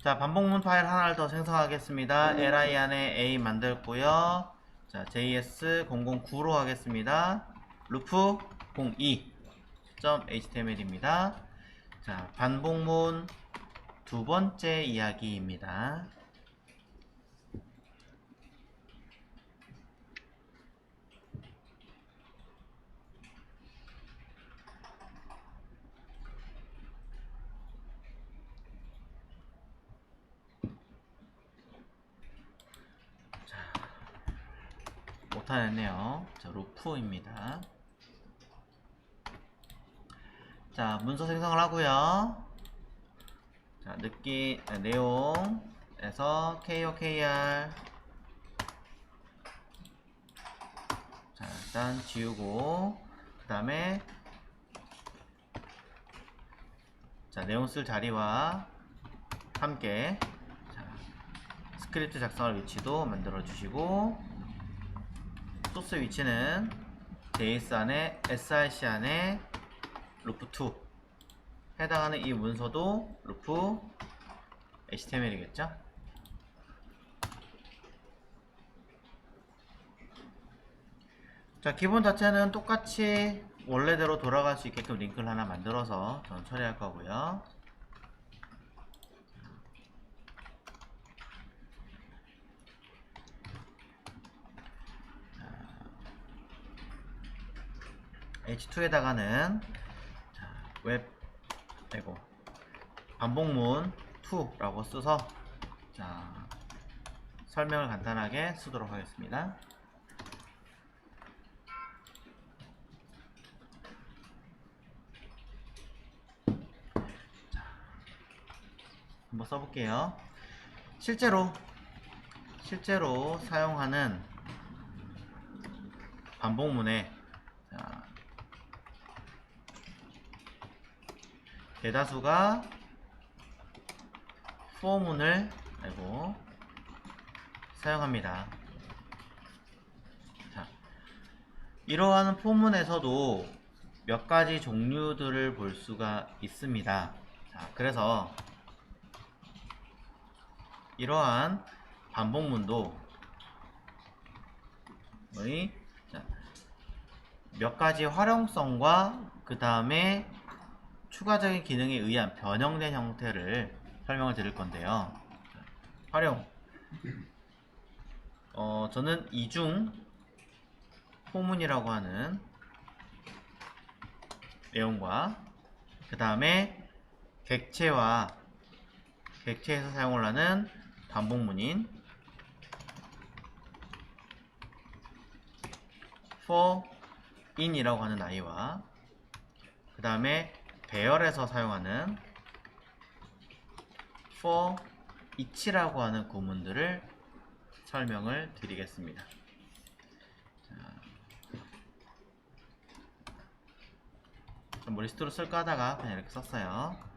자, 반복문 파일 하나를 더 생성하겠습니다. li 안에 a 만들고요. 자, js009로 하겠습니다. 루프 02.html입니다. 자, 반복문 두 번째 이야기입니다. 못하겠네요. 자, 루프입니다. 자, 문서 생성을 하고요. 자, 내용에서 KOKR 자, 일단 지우고 그 다음에 자, 내용 쓸 자리와 함께 자, 스크립트 작성할 위치도 만들어 주시고 소스 위치는 JS 안에 src 안에 루프2 해당하는 이 문서도 루프 HTML이겠죠? 자, 기본 자체는 똑같이 원래대로 돌아갈 수 있게끔 링크를 하나 만들어서 저는 처리할 거고요. H2에다가는 웹 아이고 반복문 2라고 써서 자, 설명을 간단하게 쓰도록 하겠습니다. 자, 한번 써볼게요. 실제로 사용하는 반복문에 자, 대다수가 for문을 사용합니다. 자, 이러한 for문에서도 몇 가지 종류들을 볼 수가 있습니다. 자, 그래서 이러한 반복문도 몇 가지 활용성과 그 다음에 추가적인 기능에 의한 변형된 형태를 설명을 드릴 건데요. 활용 저는 이중 포문이라고 하는 내용과 그 다음에 객체에서 사용을 하는 반복문인 for in이라고 하는 아이와 그 다음에 배열에서 사용하는 for each라고 하는 구문들을 설명을 드리겠습니다. 뭐 리스트로 쓸까 하다가 그냥 이렇게 썼어요.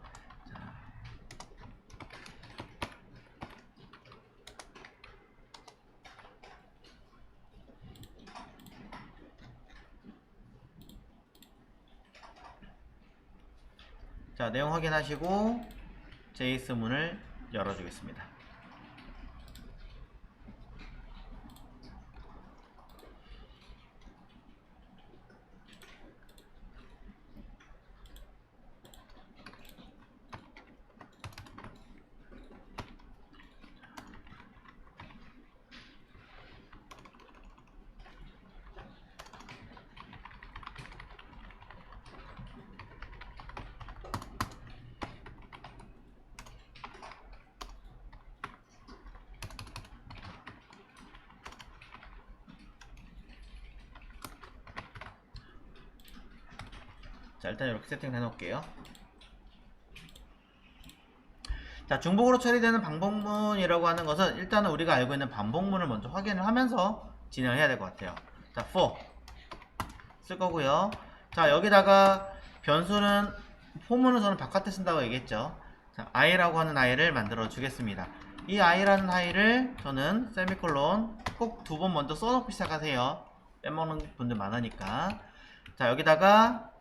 자, 내용 확인하시고 JS 문을 열어주겠습니다. 자, 일단 이렇게 세팅을 해놓을게요. 자, 중복으로 처리되는 반복문이라고 하는 것은 일단은 우리가 알고 있는 반복문을 먼저 확인을 하면서 진행을 해야 될 것 같아요. 자, for 쓸 거고요. 자, 여기다가 변수는 포문은 저는 바깥에 쓴다고 얘기했죠. 자, i라고 하는 i를 만들어 주겠습니다. 이 i라는 i를 저는 세미콜론 꼭 두 번 먼저 써놓고 시작하세요. 빼먹는 분들 많으니까. 자, 여기다가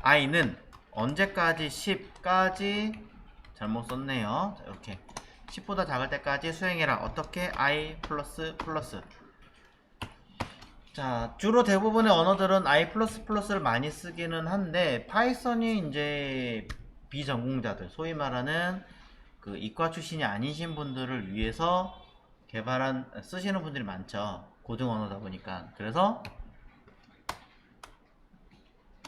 i는 언제까지 10까지 잘못 썼네요. 자, 이렇게 10보다 작을 때까지 수행해라. 어떻게? i 플러스. 자, 주로 대부분의 언어들은 i++를 많이 쓰기는 한데 파이썬이 이제 비전공자들, 소위 말하는 그 이과 출신이 아니신 분들을 위해서 쓰시는 분들이 많죠. 고등 언어다 보니까. 그래서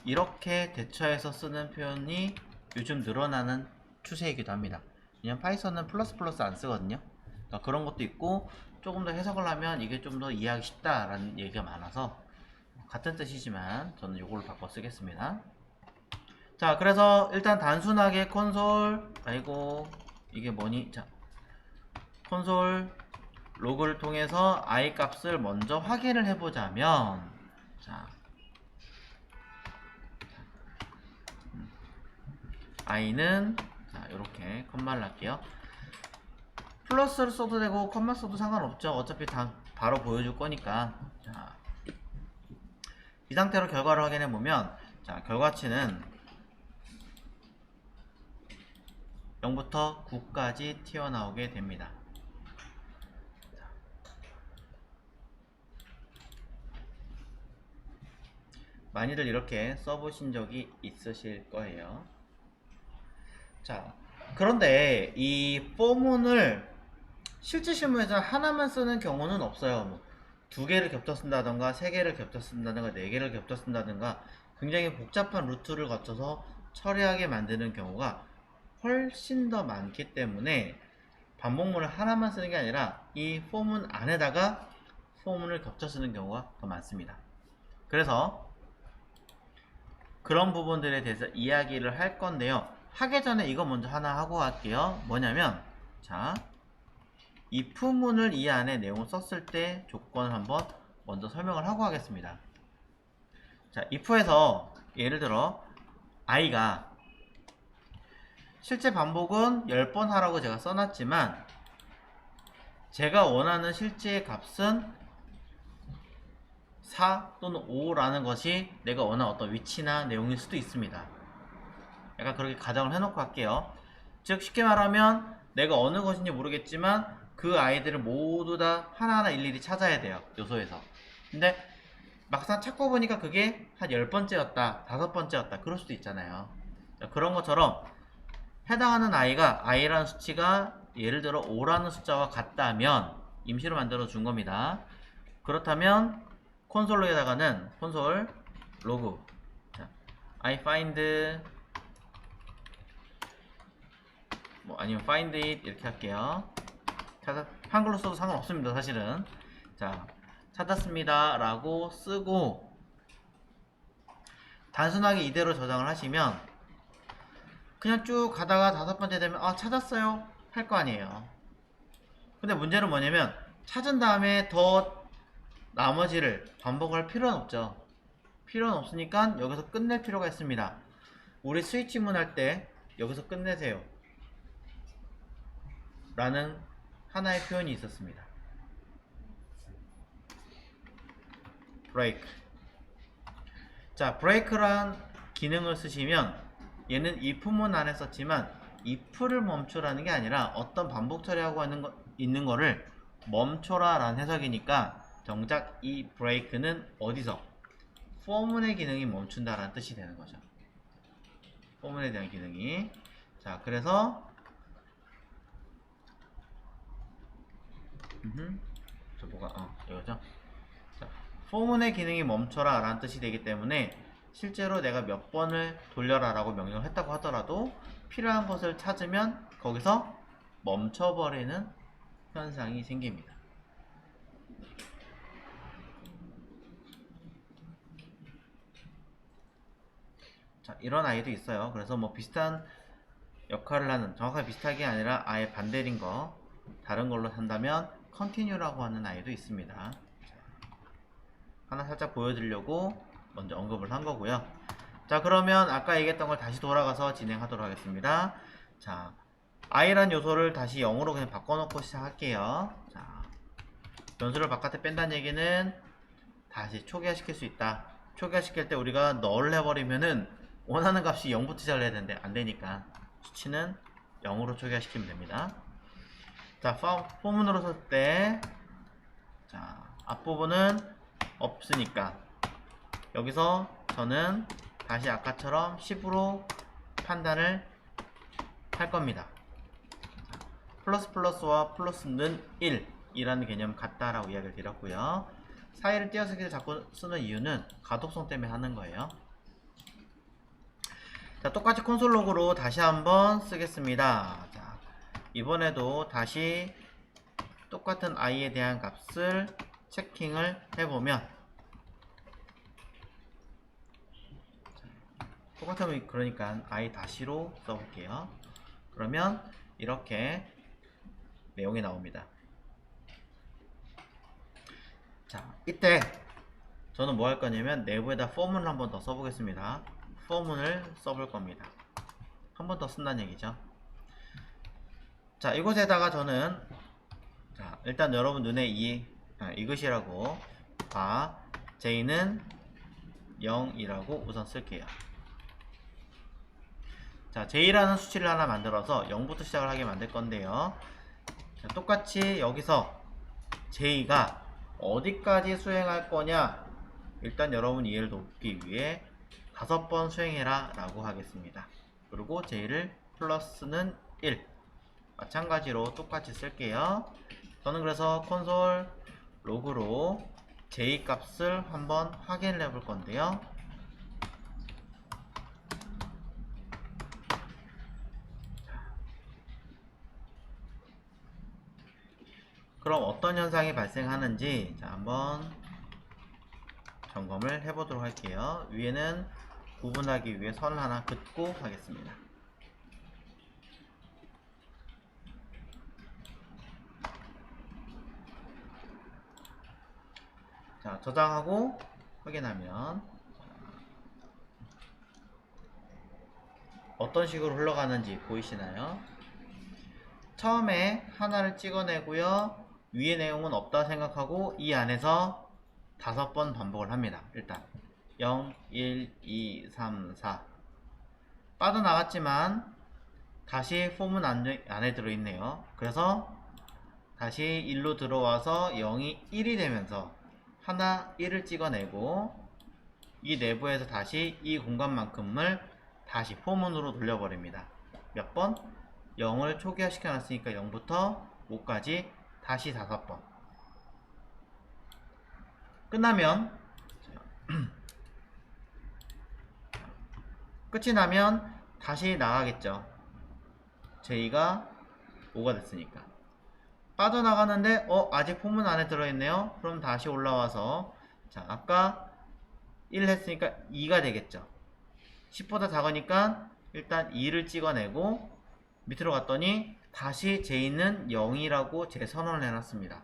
이렇게 대처해서 쓰는 표현이 요즘 늘어나는 추세이기도 합니다. 왜냐면 파이썬은 플러스 안 쓰거든요. 그러니까 그런 것도 있고, 조금 더 해석을 하면 이게 좀 더 이해하기 쉽다라는 얘기가 많아서 같은 뜻이지만 저는 이걸로 바꿔 쓰겠습니다. 자, 그래서 일단 단순하게 콘솔, 아이고 이게 뭐니? 자, 콘솔 로그를 통해서 i 값을 먼저 확인을 해보자면, 자, i는 자 이렇게 컴마를 할게요. 플러스를 써도 되고 컴마 써도 상관없죠. 어차피 다 바로 보여줄 거니까. 자, 이 상태로 결과를 확인해 보면, 자, 결과치는 0부터 9까지 튀어나오게 됩니다. 많이들 이렇게 써보신 적이 있으실 거예요. 자, 그런데 이 포문을 실제 실무에서 하나만 쓰는 경우는 없어요. 뭐 2개를 겹쳐 쓴다던가 3개를 겹쳐 쓴다던가 4개를 겹쳐 쓴다던가 굉장히 복잡한 루트를 거쳐서 처리하게 만드는 경우가 훨씬 더 많기 때문에 반복문을 하나만 쓰는 게 아니라 이 포문 안에다가 포문을 겹쳐 쓰는 경우가 더 많습니다. 그래서 그런 부분들에 대해서 이야기를 할 건데요. 하기 전에 이거 먼저 하나 하고 갈게요. 뭐냐면, 자, if문을 이 안에 내용을 썼을 때 조건을 한번 먼저 설명을 하고 하겠습니다. 자, if에서 예를 들어 i가 실제 반복은 10번 하라고 제가 써놨지만 제가 원하는 실제 값은 4 또는 5라는 것이 내가 원하는 어떤 위치나 내용일 수도 있습니다. 약간 그렇게 가정을 해놓고 할게요. 즉 쉽게 말하면 내가 어느 것인지 모르겠지만 그 아이들을 모두 다 하나하나 일일이 찾아야 돼요. 요소에서. 근데 막상 찾고 보니까 그게 한 10번째였다 5번째였다 그럴 수도 있잖아요. 그런 것처럼 해당하는 아이가 i라는 수치가 예를 들어 5라는 숫자와 같다면 임시로 만들어 준 겁니다. 그렇다면 콘솔 로에다가는 콘솔 로그 I find 뭐 아니면 find it 이렇게 할게요. 한글로 써도 상관없습니다. 사실은. 자, 찾았습니다 라고 쓰고 단순하게 이대로 저장을 하시면 그냥 쭉 가다가 5번째 되면 찾았어요 할 거 아니에요. 근데 문제는 뭐냐면 찾은 다음에 더 나머지를 반복할 필요는 없죠. 필요는 없으니까 여기서 끝낼 필요가 있습니다. 우리 스위치문 할 때 여기서 끝내세요 라는 하나의 표현이 있었습니다. 브레이크. 자, 브레이크란 기능을 쓰시면 얘는 if문 안에 썼지만 if를 멈추라는 게 아니라 어떤 반복 처리하고 있는 거를 멈춰라 라는 해석이니까 정작 이 브레이크는 어디서? 포문의 기능이 멈춘다 라는 뜻이 되는 거죠. 포문에 대한 기능이. 자, 그래서 저 뭐가 이거죠. 자, 포문의 기능이 멈춰라 라는 뜻이 되기 때문에 실제로 내가 몇 번을 돌려라 라고 명령을 했다고 하더라도 필요한 것을 찾으면 거기서 멈춰버리는 현상이 생깁니다. 자, 이런 아이도 있어요. 그래서 뭐 비슷한 역할을 하는, 정확하게 비슷하게 아니라 아예 반대인 거 다른 걸로 한다면 continue라고 하는 아이도 있습니다. 하나 살짝 보여드리려고 먼저 언급을 한 거고요. 자, 그러면 아까 얘기했던 걸 다시 돌아가서 진행하도록 하겠습니다. 자, i란 요소를 다시 0으로 그냥 바꿔놓고 시작할게요. 자, 변수를 바깥에 뺀다는 얘기는 다시 초기화시킬 수 있다. 초기화시킬 때 우리가 null 해버리면은 원하는 값이 0부터 시작을 해야 되는데 안되니까 수치는 0으로 초기화시키면 됩니다. 자, 포문으로 쓸 때, 자, 앞부분은 없으니까 여기서 저는 다시 아까처럼 10으로 판단을 할 겁니다. 플러스 플러스와 플러스는 1 이라는 개념 같다라고 이야기를 드렸고요. 사이를 띄어쓰기를 자꾸 쓰는 이유는 가독성 때문에 하는 거예요. 자, 똑같이 콘솔 로그로 다시 한번 쓰겠습니다. 자, 이번에도 다시 똑같은 i에 대한 값을 체킹을 해보면, 똑같으면 그러니까 i 다시로 써볼게요. 그러면 이렇게 내용이 나옵니다. 자, 이때 저는 뭐 할 거냐면 내부에다 for문을 한 번 더 써보겠습니다. for문을 써볼 겁니다. 한 번 더 쓴다는 얘기죠. 자, 이곳에다가 저는, 자, 일단 여러분 눈에 이것이라고 j는 0이라고 우선 쓸게요. 자, j라는 수치를 하나 만들어서 0부터 시작을 하게 만들 건데요. 자, 똑같이 여기서 j가 어디까지 수행할 거냐, 일단 여러분 이해를 돕기 위해 5번 수행해라 라고 하겠습니다. 그리고 j를 플러스는 1 마찬가지로 똑같이 쓸게요. 저는 그래서 콘솔 로그로 j 값을 한번 확인을 해볼 건데요. 그럼 어떤 현상이 발생하는지, 자, 한번 점검을 해보도록 할게요. 위에는 구분하기 위해 선을 하나 긋고 하겠습니다. 자, 저장하고 확인하면 어떤 식으로 흘러가는지 보이시나요? 처음에 하나를 찍어내고요. 위의 내용은 없다 생각하고 이 안에서 5번 반복을 합니다. 일단 0, 1, 2, 3, 4 빠져나갔지만 다시 폼은 안에 들어있네요. 그래서 다시 1로 들어와서 0이 1이 되면서 하나 1을 찍어내고 이 내부에서 다시 이 공간만큼을 다시 포문으로 돌려버립니다. 몇 번? 0을 초기화 시켜놨으니까 0부터 5까지 다시 5번. 끝나면 끝이 나면 다시 나가겠죠. j가 5가 됐으니까. 빠져나가는데 아직 포문 안에 들어있네요. 그럼 다시 올라와서, 자, 아까 1 했으니까 2가 되겠죠. 10보다 작으니까 일단 2를 찍어내고 밑으로 갔더니 다시 j는 0이라고 재선언을 해놨습니다.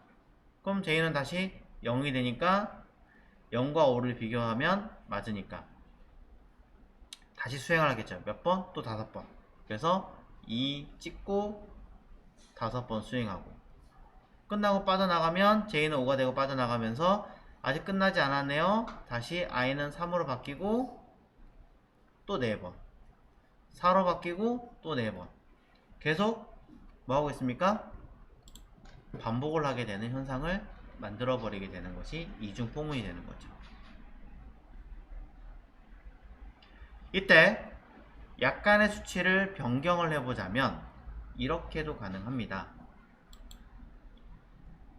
그럼 j는 다시 0이 되니까 0과 5를 비교하면 맞으니까 다시 수행을 하겠죠. 몇 번? 또 5번. 그래서 2 찍고 5번 수행하고 끝나고 빠져나가면 j는 5가 되고 빠져나가면서 아직 끝나지 않았네요. 다시 i는 3으로 바뀌고 또 4번 4로 바뀌고 또 4번 계속 뭐하고 있습니까? 반복을 하게 되는 현상을 만들어 버리게 되는 것이 이중 포문이 되는 거죠. 이때 약간의 수치를 변경을 해보자면 이렇게도 가능합니다.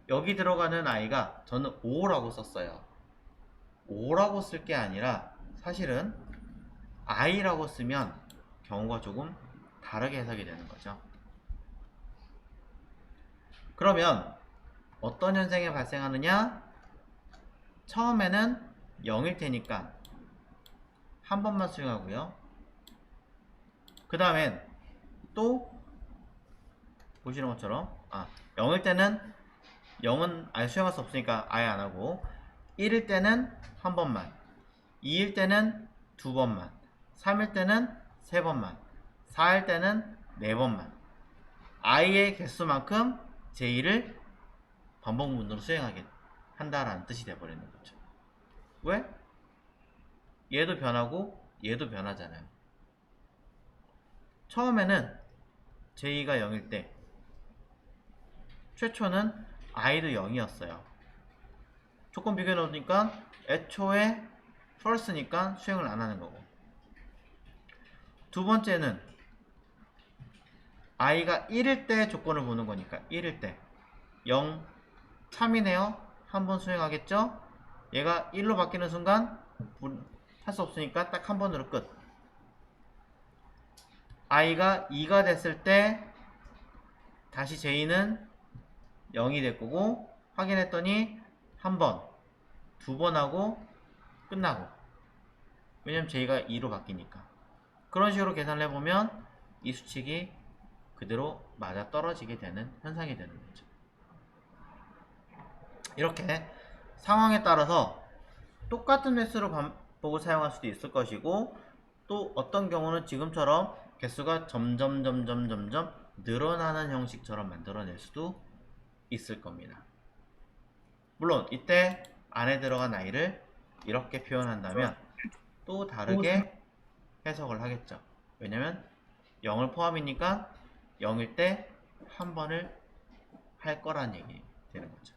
여기 들어가는 i가 저는 5라고 썼어요. 5라고 쓸 게 아니라 사실은 i라고 쓰면 경우가 조금 다르게 해석이 되는 거죠. 그러면 어떤 현상이 발생하느냐? 처음에는 0일 테니까 한 번만 수행하고요. 그 다음엔 또 보시는 것처럼 0일 때는 0은 아예 수행할 수 없으니까 아예 안 하고 1일 때는 한 번만, 2일 때는 두 번만, 3일 때는 세 번만, 4일 때는 네 번만 i의 개수만큼 j를 반복문으로 수행하게 한다라는 뜻이 되어버리는 거죠. 왜? 얘도 변하고 얘도 변하잖아요. 처음에는 j가 0일 때 최초는 i도 0이었어요. 조건 비교해 놓으니까 애초에 false니까 수행을 안 하는 거고, 두 번째는 i가 1일 때 조건을 보는 거니까 1일 때 0 참이네요. 한번 수행하겠죠? 얘가 1로 바뀌는 순간 할 수 없으니까 딱 한 번으로 끝. i가 2가 됐을 때 다시 j는 0이 될 거고, 확인했더니 한 번, 두 번 하고 끝나고, 왜냐면 j가 2로 바뀌니까. 그런 식으로 계산을 해보면 이 수칙이 그대로 맞아 떨어지게 되는 현상이 되는 거죠. 이렇게 상황에 따라서 똑같은 횟수로 반복을 사용할 수도 있을 것이고, 또 어떤 경우는 지금처럼 개수가 점점 늘어나는 형식처럼 만들어낼 수도 있을 겁니다. 물론 이때 안에 들어간 i를 이렇게 표현한다면 또 다르게 해석을 하겠죠. 왜냐면 0을 포함이니까 0일 때 한 번을 할 거란 얘기 되는 거죠.